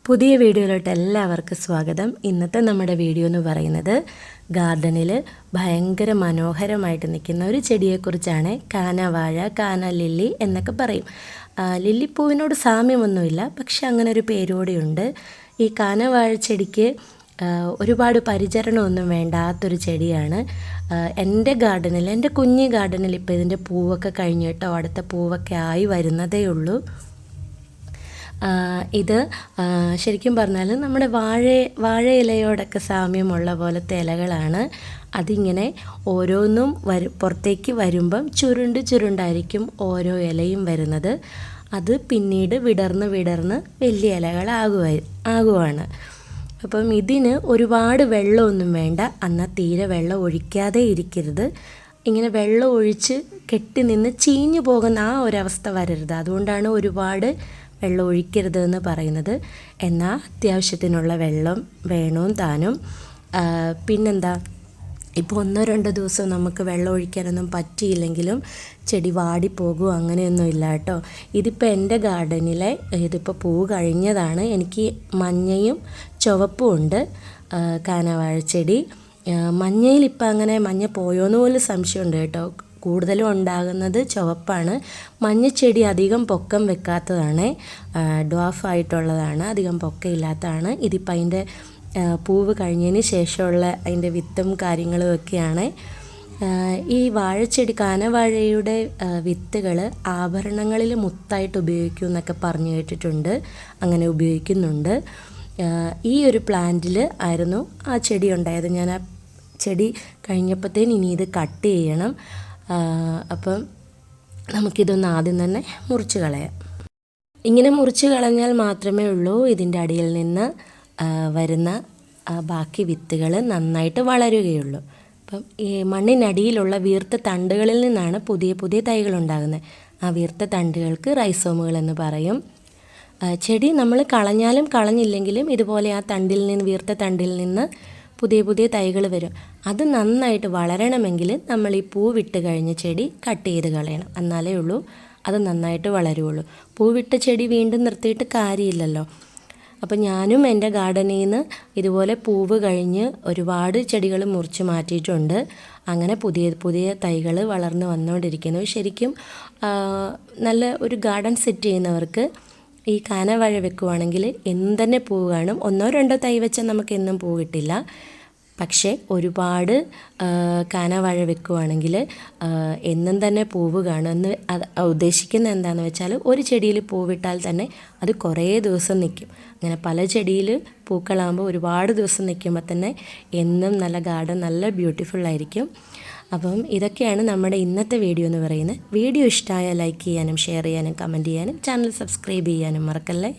പുതിയ വീഡിയോയിലോട്ട് എല്ലാവർക്കും സ്വാഗതം. ഇന്നത്തെ നമ്മുടെ വീഡിയോ എന്ന് പറയുന്നത് ഗാർഡനിൽ ഭയങ്കര മനോഹരമായിട്ട് നിൽക്കുന്ന ഒരു ചെടിയെക്കുറിച്ചാണ്. കാനവാഴ, കാന ലില്ലി എന്നൊക്കെ പറയും. ലില്ലിപ്പൂവിനോട് സാമ്യമൊന്നുമില്ല, പക്ഷെ അങ്ങനെ ഒരു പേരോടെയുണ്ട്. ഈ കാനവാഴ ചെടിക്ക് ഒരുപാട് പരിചരണമൊന്നും വേണ്ടാത്തൊരു ചെടിയാണ്. എൻ്റെ ഗാർഡനിൽ, എൻ്റെ കുഞ്ഞി ഗാർഡനിൽ ഇപ്പോൾ ഇതിൻ്റെ പൂവൊക്കെ കഴിഞ്ഞിട്ടോ അടുത്ത പൂവൊക്കെ ആയി വരുന്നതേ ഉള്ളൂ. ഇത് ശരിക്കും പറഞ്ഞാൽ നമ്മുടെ വാഴ ഇലയോടൊക്കെ സാമ്യമുള്ള പോലത്തെ ഇലകളാണ്. അതിങ്ങനെ ഓരോന്നും പുറത്തേക്ക് വരുമ്പം ചുരുണ്ടായിരിക്കും ഓരോ ഇലയും വരുന്നത്. അത് പിന്നീട് വിടർന്ന് വലിയ ഇലകളാകുവാണ്. അപ്പം ഇതിന് ഒരുപാട് വെള്ളമൊന്നും വേണ്ട, എന്നാൽ തീരെ വെള്ളം ഒഴിക്കാതെ ഇരിക്കരുത്. ഇങ്ങനെ വെള്ളം ഒഴിച്ച് കെട്ടി നിന്ന് ചീഞ്ഞു പോകുന്ന ആ ഒരവസ്ഥ വരരുത്. അതുകൊണ്ടാണ് ഒരുപാട് വെള്ളം ഒഴിക്കരുതെന്ന് പറയുന്നത്. എന്നാൽ അത്യാവശ്യത്തിനുള്ള വെള്ളം വേണവും താനും. പിന്നെന്താ, ഇപ്പോൾ 1-2 ദിവസം നമുക്ക് വെള്ളം ഒഴിക്കാനൊന്നും പറ്റിയില്ലെങ്കിലും ചെടി വാടിപ്പോകും, അങ്ങനെയൊന്നും ഇല്ല കേട്ടോ. ഇതിപ്പോൾ എൻ്റെ ഗാർഡനിലെ ഇതിപ്പോൾ പൂ കഴിഞ്ഞതാണ്. എനിക്ക് മഞ്ഞയും ചുവപ്പും ഉണ്ട് കാനവാഴച്ചെടി. മഞ്ഞയിൽ ഇപ്പം അങ്ങനെ മഞ്ഞ പോയോന്ന് പോലും സംശയമുണ്ട് കേട്ടോ. കൂടുതലും ഉണ്ടാകുന്നത് ചുവപ്പാണ്. മഞ്ഞച്ചെടി അധികം പൊക്കം വെക്കാത്തതാണ്, ഡ്വാഫായിട്ടുള്ളതാണ്, അധികം പൊക്കമില്ലാത്തതാണ്. ഇതിപ്പോൾ അതിൻ്റെ പൂവ് കഴിഞ്ഞതിന് ശേഷമുള്ള അതിൻ്റെ വിത്തും കാര്യങ്ങളും ഒക്കെയാണ്. ഈ വാഴച്ചെടി, കാനവാഴയുടെ വിത്തുകൾ ആഭരണങ്ങളിൽ മുത്തായിട്ട് ഉപയോഗിക്കും എന്നൊക്കെ പറഞ്ഞു കേട്ടിട്ടുണ്ട്. അങ്ങനെ ഉപയോഗിക്കുന്നുണ്ട്. ഈ ഒരു പ്ലാന്റിൽ ആയിരുന്നു ആ ചെടി ഉണ്ടായത്. ഞാൻ ആ ചെടി കഴിഞ്ഞപ്പോഴത്തേന് ഇനി ഇത് കട്ട് ചെയ്യണം. അപ്പം നമുക്കിതൊന്ന് ആദ്യം തന്നെ മുറിച്ച് കളയാം. ഇങ്ങനെ മുറിച്ച് കളഞ്ഞാൽ മാത്രമേ ഉള്ളൂ ഇതിൻ്റെ അടിയിൽ നിന്ന് വരുന്ന ബാക്കി വിത്തുകൾ നന്നായിട്ട് വളരുകയുള്ളൂ. അപ്പം ഈ മണ്ണിനടിയിലുള്ള വീർത്ത തണ്ടുകളിൽ നിന്നാണ് പുതിയ തൈകൾ ഉണ്ടാകുന്നത്. ആ വീർത്ത തണ്ടുകൾക്ക് റൈസോമുകൾ എന്ന് പറയും. ചെടി നമ്മൾ കളഞ്ഞാലും കളഞ്ഞില്ലെങ്കിലും ഇതുപോലെ ആ വീർത്ത തണ്ടിൽ നിന്ന് പുതിയ തൈകൾ വരും. അത് നന്നായിട്ട് വളരണമെങ്കിൽ നമ്മൾ ഈ പൂവിട്ട് കഴിഞ്ഞ ചെടി കട്ട് ചെയ്ത് കളയണം, എന്നാലേ ഉള്ളൂ അത് നന്നായിട്ട് വളരുകയുള്ളൂ. പൂവിട്ട ചെടി വീണ്ടും നിർത്തിയിട്ട് കാര്യമില്ലല്ലോ. അപ്പം ഞാനും എൻ്റെ ഗാർഡനിൽ നിന്ന് ഇതുപോലെ പൂവ് കഴിഞ്ഞ് ഒരുപാട് ചെടികൾ മുറിച്ച് മാറ്റിയിട്ടുണ്ട്. അങ്ങനെ പുതിയ തൈകൾ വളർന്ന് വന്നുകൊണ്ടിരിക്കുന്നു. ശരിക്കും നല്ല ഒരു ഗാർഡൻ സെറ്റ് ചെയ്യുന്നവർക്ക് ഈ കാനവാഴ വെക്കുവാണെങ്കിൽ എന്നും തന്നെ പൂവ് കാണും. 1-2 തൈ വെച്ചാൽ നമുക്ക് എന്നും പൂ കിട്ടില്ല. പക്ഷേ ഒരുപാട് കാനവാഴ വെക്കുവാണെങ്കിൽ എന്നും തന്നെ പൂവ് കാണും. എന്ന് ഉദ്ദേശിക്കുന്നത് എന്താണെന്ന് വെച്ചാൽ ഒരു ചെടിയിൽ പൂവിട്ടാൽ തന്നെ അത് കുറേ ദിവസം നിൽക്കും. അങ്ങനെ പല ചെടിയിൽ പൂക്കളാകുമ്പോൾ ഒരുപാട് ദിവസം നിൽക്കുമ്പോൾ തന്നെ എന്നും നല്ല ഗാർഡൻ നല്ല ബ്യൂട്ടിഫുള്ളായിരിക്കും. അപ്പം ഇതൊക്കെയാണ് നമ്മുടെ ഇന്നത്തെ വീഡിയോ എന്ന് പറയുന്നത്. വീഡിയോ ഇഷ്ടമായാൽ ലൈക്ക് ചെയ്യാനും ഷെയർ ചെയ്യാനും കമൻറ്റ് ചെയ്യാനും ചാനൽ സബ്സ്ക്രൈബ് ചെയ്യാനും മറക്കല്ലേ.